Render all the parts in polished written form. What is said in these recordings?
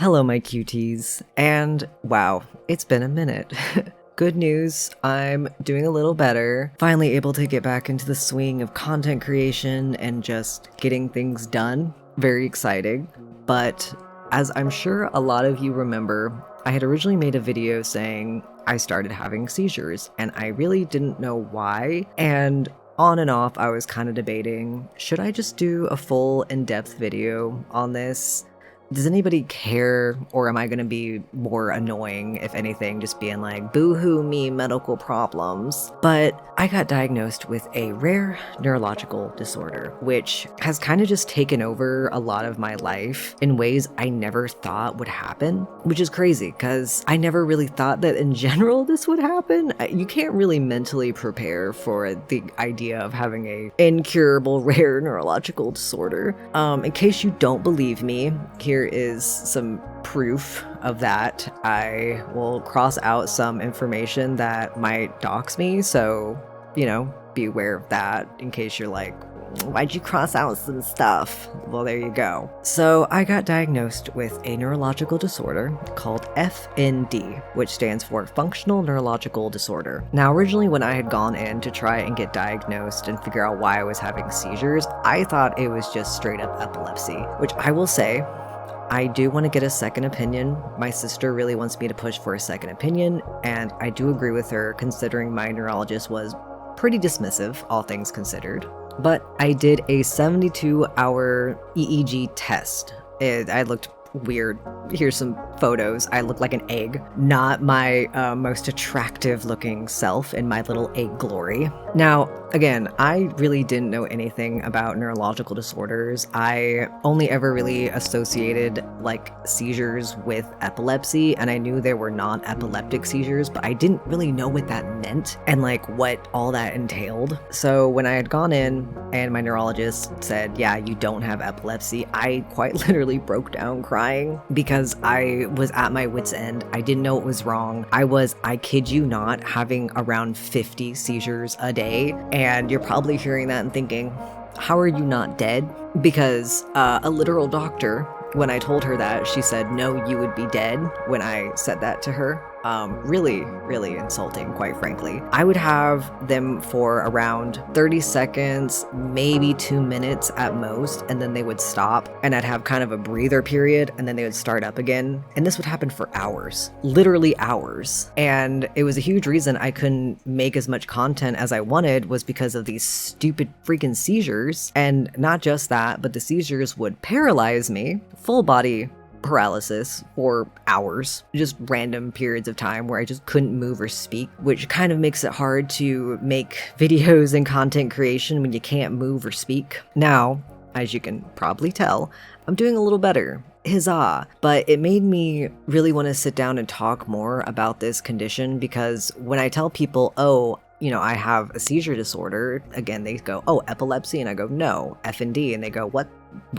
Hello, my cuties, and wow, it's been a minute. Good news, I'm doing a little better, finally able to get back into the swing of content creation and just getting things done. Very exciting. But as I'm sure a lot of you remember, I had originally made a video saying I started having seizures, and I really didn't know why, and on and off I was kind of debating, should I just do a full in-depth video on this? Does anybody care, or am I going to be more annoying, if anything, just being like, boo-hoo me, medical problems? But I got diagnosed with a rare neurological disorder, which has kind of just taken over a lot of my life in ways I never thought would happen, which is crazy, because I never really thought that in general this would happen. You can't really mentally prepare for the idea of having a incurable rare neurological disorder. In case you don't believe me, here is some proof of that. I will cross out some information that might dox me, so, be aware of that in case you're like, why'd you cross out some stuff? Well, there you go. So I got diagnosed with a neurological disorder called FND, which stands for Functional Neurological Disorder. Now, originally when I had gone in to try and get diagnosed and figure out why I was having seizures, I thought it was just straight up epilepsy, which I will say, I do want to get a second opinion. My sister really wants me to push for a second opinion, and I do agree with her considering my neurologist was pretty dismissive, all things considered. But I did a 72-hour EEG test. I looked weird. Here's some photos. I look like an egg. Not my most attractive looking self in my little egg glory. Now, again, I really didn't know anything about neurological disorders. I only ever really associated like seizures with epilepsy, and I knew there were non-epileptic seizures, but I didn't really know what that meant and like what all that entailed. So when I had gone in and my neurologist said, yeah, you don't have epilepsy, I quite literally broke down crying because I was at my wit's end. I didn't know what was wrong. I kid you not, having around 50 seizures a day. And you're probably hearing that and thinking, how are you not dead? Because a literal doctor, when I told her that, she said, no, you would be dead when I said that to her. Really, really insulting, quite frankly. I would have them for around 30 seconds, maybe 2 minutes at most, and then they would stop, and I'd have kind of a breather period, and then they would start up again. And this would happen for hours, literally hours. And it was a huge reason I couldn't make as much content as I wanted was because of these stupid freaking seizures. And not just that, but the seizures would paralyze me, full body paralysis for hours, just random periods of time where I just couldn't move or speak, which kind of makes it hard to make videos and content creation when you can't move or speak. Now, as you can probably tell, I'm doing a little better. Huzzah. But it made me really want to sit down and talk more about this condition, because when I tell people, oh, I have a seizure disorder, again, they go, oh, epilepsy, and I go, no, FND, and they go, what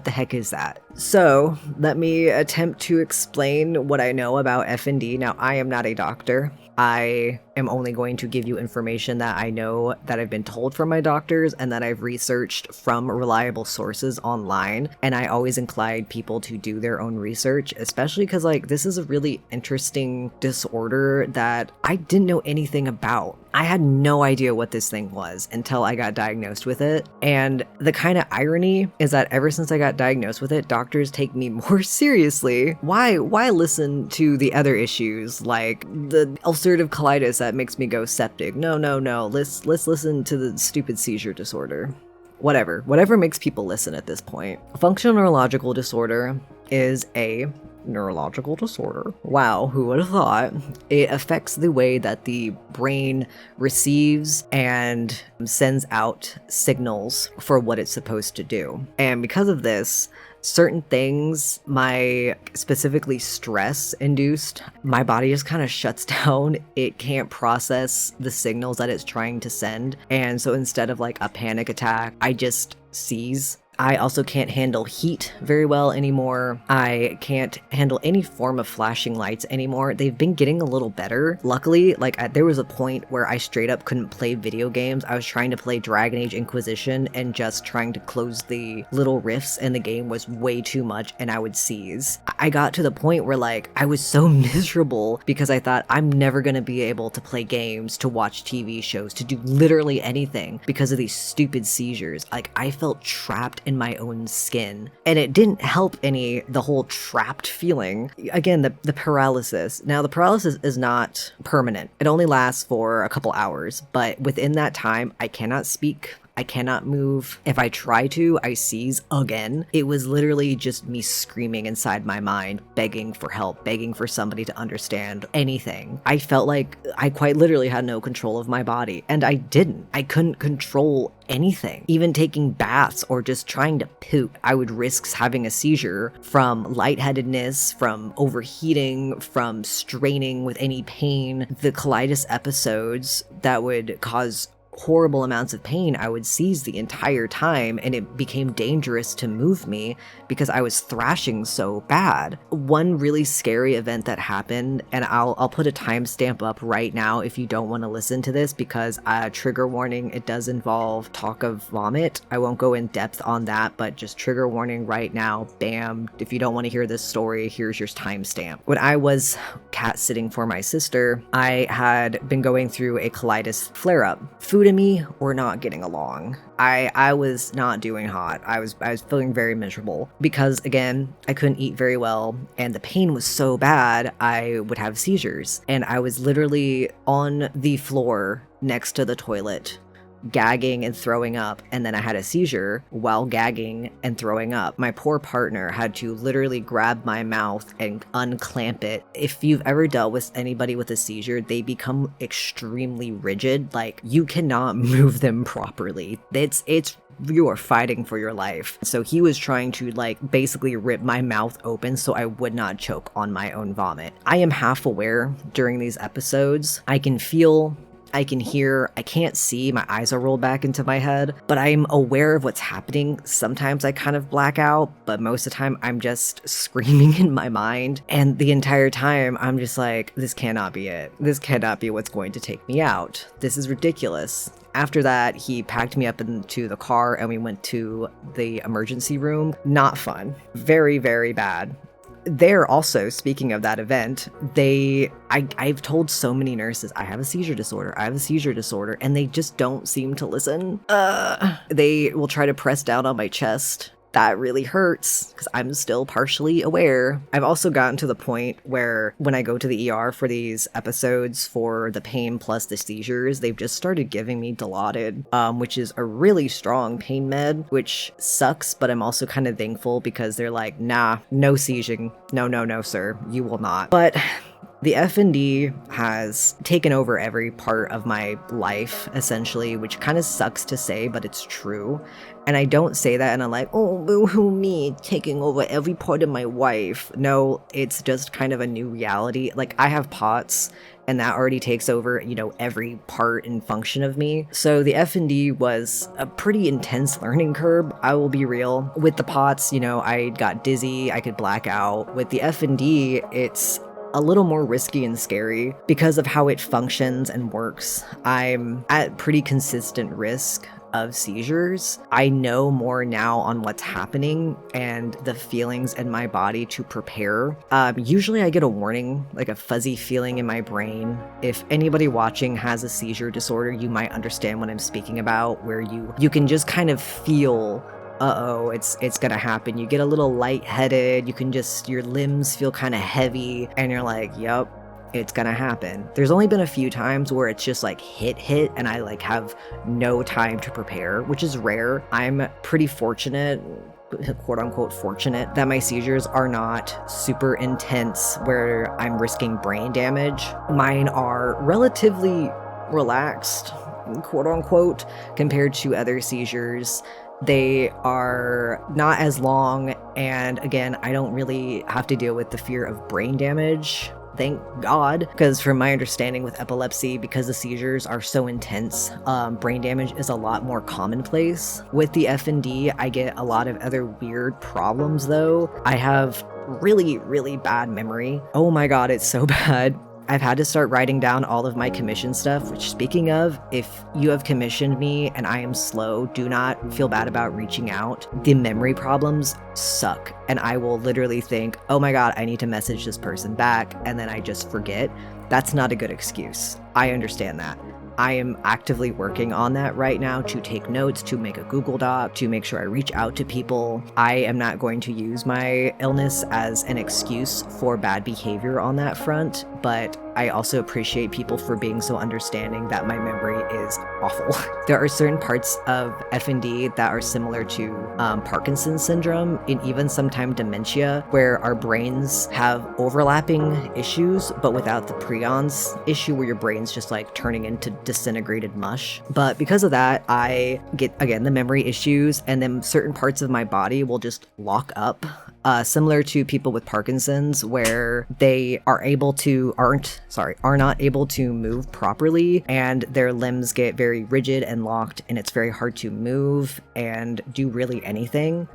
the heck is that? So let me attempt to explain what I know about FND. Now, I am not a doctor. I am only going to give you information that I know, that I've been told from my doctors, and that I've researched from reliable sources online. And I always incline people to do their own research, especially because this is a really interesting disorder that I didn't know anything about. I had no idea what this thing was until I got diagnosed with it. And the kind of irony is that ever since I got diagnosed with it, doctors take me more seriously. Why listen to the other issues like the ulcerative colitis that makes me go septic? No. Let's listen to the stupid seizure disorder. Whatever makes people listen at this point. Functional neurological disorder is a neurological disorder. Wow, who would have thought? It affects the way that the brain receives and sends out signals for what it's supposed to do. And because of this, certain things, specifically stress induced, my body just kind of shuts down. It can't process the signals that it's trying to send. And so instead of like a panic attack, I just seize. I also can't handle heat very well anymore. I can't handle any form of flashing lights anymore. They've been getting a little better. Luckily, there was a point where I straight up couldn't play video games. I was trying to play Dragon Age Inquisition, and just trying to close the little rifts in the game was way too much, and I would seize. I got to the point where like I was so miserable because I thought I'm never going to be able to play games, to watch TV shows, to do literally anything because of these stupid seizures. Like I felt trapped in my own skin, and it didn't help any, the whole trapped feeling. Again, the paralysis. Now the paralysis is not permanent. It only lasts for a couple hours, but within that time, I cannot speak. I cannot move. If I try to, I seize again. It was literally just me screaming inside my mind, begging for help, begging for somebody to understand anything. I felt like I quite literally had no control of my body, and I didn't. I couldn't control anything. Even taking baths or just trying to poop, I would risk having a seizure from lightheadedness, from overheating, from straining with any pain. The colitis episodes that would cause horrible amounts of pain, I would seize the entire time, and it became dangerous to move me because I was thrashing so bad. One really scary event that happened, and I'll put a timestamp up right now if you don't want to listen to this, because trigger warning, it does involve talk of vomit. I won't go in depth on that, but just trigger warning right now, bam. If you don't want to hear this story, here's your timestamp. When I was cat sitting for my sister, I had been going through a colitis flare-up. Food and me were not getting along. I was not doing hot. I was feeling very miserable because, again, I couldn't eat very well, and the pain was so bad I would have seizures. And I was literally on the floor next to the toilet, gagging and throwing up, and then I had a seizure while gagging and throwing up. My poor partner had to literally grab my mouth and unclamp it. If you've ever dealt with anybody with a seizure, they become extremely rigid. Like, you cannot move them properly. It's you are fighting for your life. So he was trying to like basically rip my mouth open so I would not choke on my own vomit. I am half aware during these episodes. I can feel, I can hear, I can't see, my eyes are rolled back into my head, but I'm aware of what's happening. Sometimes I kind of black out, but most of the time I'm just screaming in my mind. And the entire time I'm just like, this cannot be it. This cannot be what's going to take me out. This is ridiculous. After that, he packed me up into the car and we went to the emergency room. Not fun. Very, very bad. There also, speaking of that event, I've told so many nurses, I have a seizure disorder, and they just don't seem to listen. They will try to press down on my chest. That really hurts because I'm still partially aware. I've also gotten to the point where when I go to the ER for these episodes for the pain plus the seizures, they've just started giving me Dilaudid, which is a really strong pain med, which sucks, but I'm also kind of thankful because they're like, nah, no seizing. No, sir, you will not. But the F&D has taken over every part of my life, essentially, which kind of sucks to say, but it's true. And I don't say that and I'm like, oh, boo-hoo me, taking over every part of my life. No, it's just kind of a new reality. Like, I have POTS, and that already takes over, every part and function of me. So the F&D was a pretty intense learning curve, I will be real. With the POTS, I got dizzy, I could black out. With the F&D, it's a little more risky and scary because of how it functions and works. I'm at pretty consistent risk of seizures. I know more now on what's happening and the feelings in my body to prepare. Usually I get a warning, like a fuzzy feeling in my brain. If anybody watching has a seizure disorder, you might understand what I'm speaking about, where you can just kind of feel, uh-oh, it's gonna happen. You get a little lightheaded, your limbs feel kind of heavy, and you're like, yep, it's gonna happen. There's only been a few times where it's just like hit, and I like have no time to prepare, which is rare. I'm pretty fortunate, quote unquote fortunate, that my seizures are not super intense where I'm risking brain damage. Mine are relatively relaxed, quote unquote, compared to other seizures. They are not as long, and again, I don't really have to deal with the fear of brain damage. Thank God, because from my understanding with epilepsy, because the seizures are so intense, brain damage is a lot more commonplace. With the F&D, I get a lot of other weird problems though. I have really, really bad memory. Oh my God, it's so bad. I've had to start writing down all of my commission stuff, which, speaking of, if you have commissioned me and I am slow, do not feel bad about reaching out. The memory problems suck, and I will literally think, oh my god, I need to message this person back, and then I just forget. That's not a good excuse. I understand that. I am actively working on that right now, to take notes, to make a Google Doc, to make sure I reach out to people. I am not going to use my illness as an excuse for bad behavior on that front, but I also appreciate people for being so understanding that my memory is awful. There are certain parts of FND that are similar to Parkinson's syndrome, and even sometimes dementia, where our brains have overlapping issues, but without the prions issue where your brain's just like turning into disintegrated mush. But because of that, I get, again, the memory issues, and then certain parts of my body will just lock up. Similar to people with Parkinson's, where they are not able to move properly, and their limbs get very rigid and locked, and it's very hard to move and do really anything.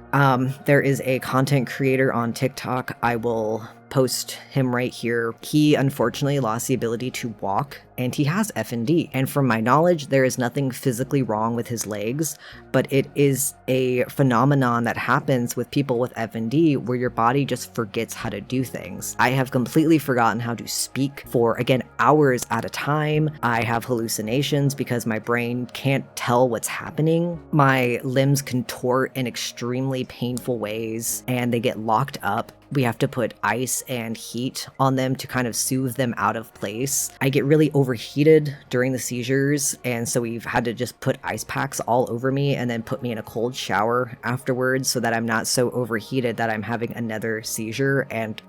There is a content creator on TikTok. I will post him right here. He unfortunately lost the ability to walk, and he has FND. And from my knowledge, there is nothing physically wrong with his legs, but it is a phenomenon that happens with people with FND where your body just forgets how to do things. I have completely forgotten how to speak for, again, hours at a time. I have hallucinations because my brain can't tell what's happening. My limbs contort in extremely painful ways, and they get locked up. We have to put ice and heat on them to kind of soothe them out of place. I get really overheated during the seizures, and so we've had to just put ice packs all over me and then put me in a cold shower afterwards so that I'm not so overheated that I'm having another seizure and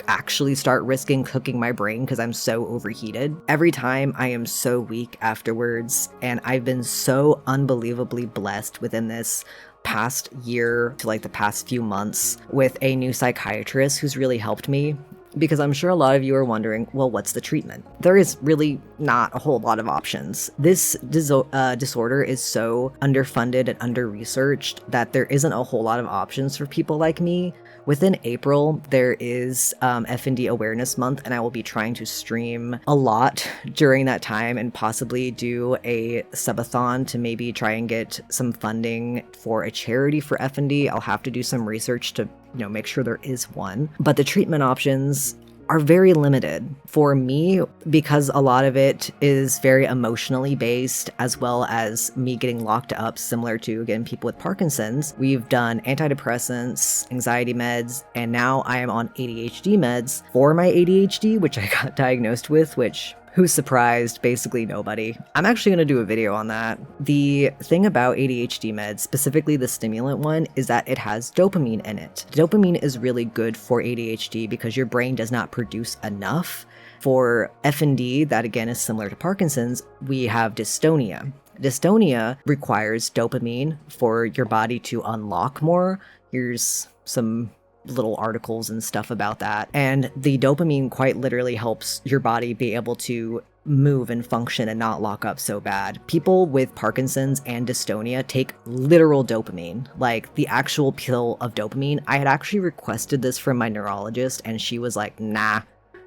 actually start risking cooking my brain because I'm so overheated. Every time I am so weak afterwards, and I've been so unbelievably blessed within this past year to like the past few months with a new psychiatrist who's really helped me, because I'm sure a lot of you are wondering, well, what's the treatment? There is really not a whole lot of options. This disorder is so underfunded and under-researched that there isn't a whole lot of options for people like me. Within April, there is FND Awareness Month, and I will be trying to stream a lot during that time and possibly do a subathon to maybe try and get some funding for a charity for FND. I'll have to do some research to, make sure there is one. But the treatment options are very limited for me because a lot of it is very emotionally based, as well as me getting locked up, similar to, again, people with Parkinson's. We've done antidepressants, anxiety meds, and now I am on ADHD meds for my ADHD, which I got diagnosed with, which, who's surprised? Basically nobody. I'm actually going to do a video on that. The thing about ADHD meds, specifically the stimulant one, is that it has dopamine in it. Dopamine is really good for ADHD because your brain does not produce enough. For FND, that again is similar to Parkinson's, we have dystonia. Dystonia requires dopamine for your body to unlock more. Here's some little articles and stuff about that. And the dopamine quite literally helps your body be able to move and function and not lock up so bad. People with Parkinson's and dystonia take literal dopamine, like the actual pill of dopamine. I had actually requested this from my neurologist, and she was like, nah,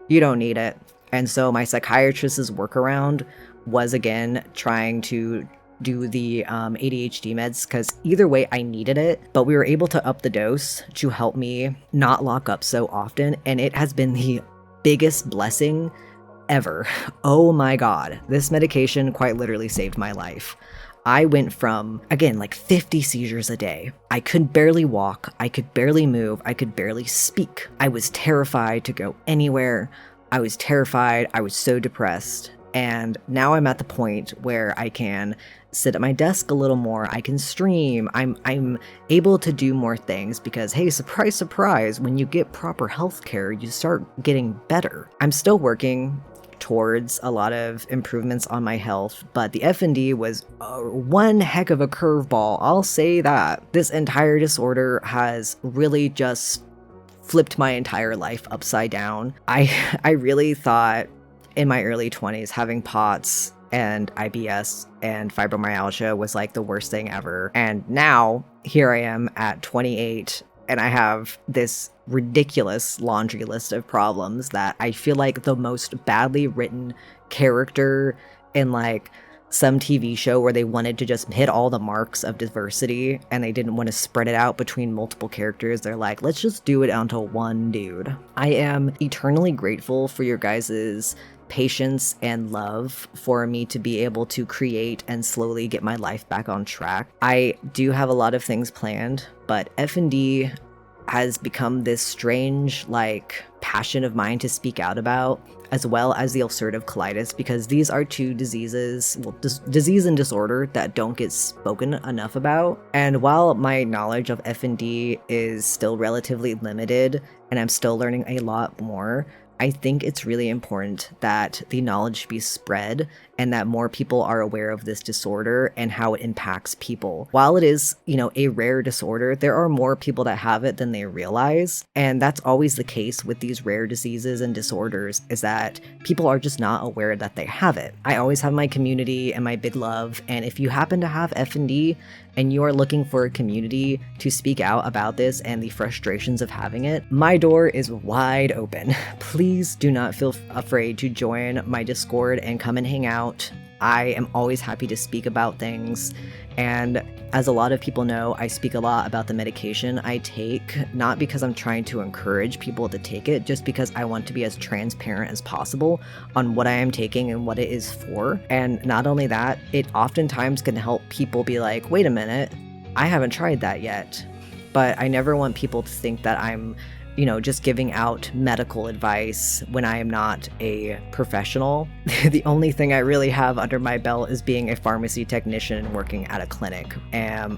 you don't need it. And so my psychiatrist's workaround was, again, trying to do the ADHD meds, because either way I needed it, but we were able to up the dose to help me not lock up so often, and it has been the biggest blessing ever. Oh my god, this medication quite literally saved my life. I went from, again, like 50 seizures a day. I could barely walk, I could barely move, I could barely speak. I was terrified to go anywhere. I was terrified, I was so depressed. And now I'm at the point where I can sit at my desk a little more, I can stream, I'm able to do more things because, hey, surprise, surprise, when you get proper healthcare, you start getting better. I'm still working towards a lot of improvements on my health, but the FND was one heck of a curveball, I'll say that. This entire disorder has really just flipped my entire life upside down. I really thought in my early 20s having POTS and IBS and fibromyalgia was like the worst thing ever. And now here I am at 28 and I have this ridiculous laundry list of problems that I feel like the most badly written character in like some TV show where they wanted to just hit all the marks of diversity and they didn't want to spread it out between multiple characters. They're like, let's just do it onto one dude. I am eternally grateful for your guys's patience and love for me to be able to create and slowly get my life back on track. I do have a lot of things planned, but F&D has become this strange, like, passion of mine to speak out about, as well as the ulcerative colitis, because these are two diseases, well, disease and disorder that don't get spoken enough about. And while my knowledge of F&D is still relatively limited, and I'm still learning a lot more, I think it's really important that the knowledge be spread and that more people are aware of this disorder and how it impacts people. While it is, a rare disorder, there are more people that have it than they realize. And that's always the case with these rare diseases and disorders, is that people are just not aware that they have it. I always have my community and my big love. And if you happen to have F&D and you are looking for a community to speak out about this and the frustrations of having it, my door is wide open. Please do not feel afraid to join my Discord and come and hang out. I am always happy to speak about things. And as a lot of people know, I speak a lot about the medication I take, not because I'm trying to encourage people to take it, just because I want to be as transparent as possible on what I am taking and what it is for. And not only that, it oftentimes can help people be like, wait a minute, I haven't tried that yet. But I never want people to think that I'm just giving out medical advice when I am not a professional. The only thing I really have under my belt is being a pharmacy technician and working at a clinic. And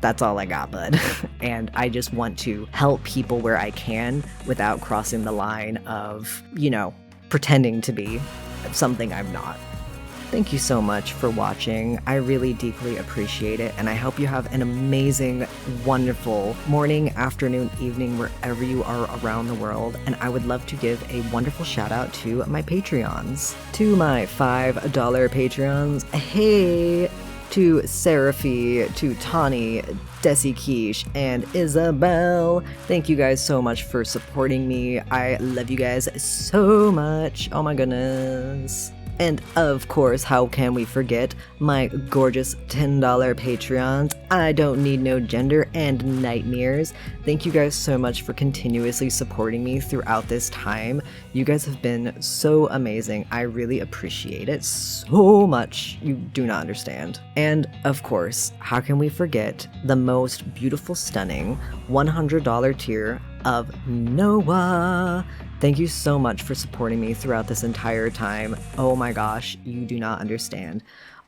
that's all I got, bud. And I just want to help people where I can without crossing the line of, pretending to be something I'm not. Thank you so much for watching. I really deeply appreciate it, and I hope you have an amazing, wonderful morning, afternoon, evening, wherever you are around the world. And I would love to give a wonderful shout out to my Patreons. To my $5 Patreons, hey! To Seraphy, to Tani, Desi Quiche, and Isabel. Thank you guys so much for supporting me. I love you guys so much. Oh my goodness. And of course, how can we forget my gorgeous $10 Patreons? I don't need no gender and nightmares. Thank you guys so much for continuously supporting me throughout this time. You guys have been so amazing. I really appreciate it so much. You do not understand. And of course, how can we forget the most beautiful, stunning $100 tier of Noah? Thank you so much for supporting me throughout this entire time. Oh my gosh, you do not understand.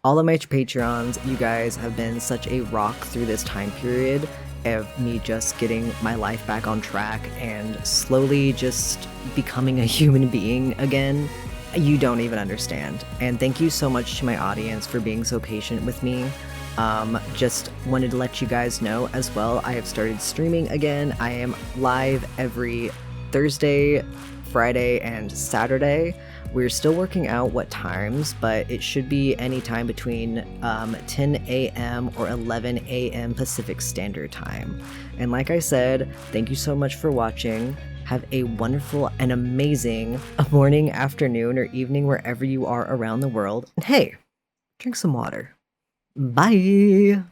All of my Patreons, you guys have been such a rock through this time period of me just getting my life back on track and slowly just becoming a human being again. You don't even understand. And thank you so much to my audience for being so patient with me. Just wanted to let you guys know as well, I have started streaming again. I am live every Thursday, Friday, and Saturday. We're still working out what times, but it should be anytime between 10 a.m. or 11 a.m. Pacific Standard Time. And like I said, thank you so much for watching. Have a wonderful and amazing morning, afternoon, or evening wherever you are around the world. And hey, drink some water. Bye!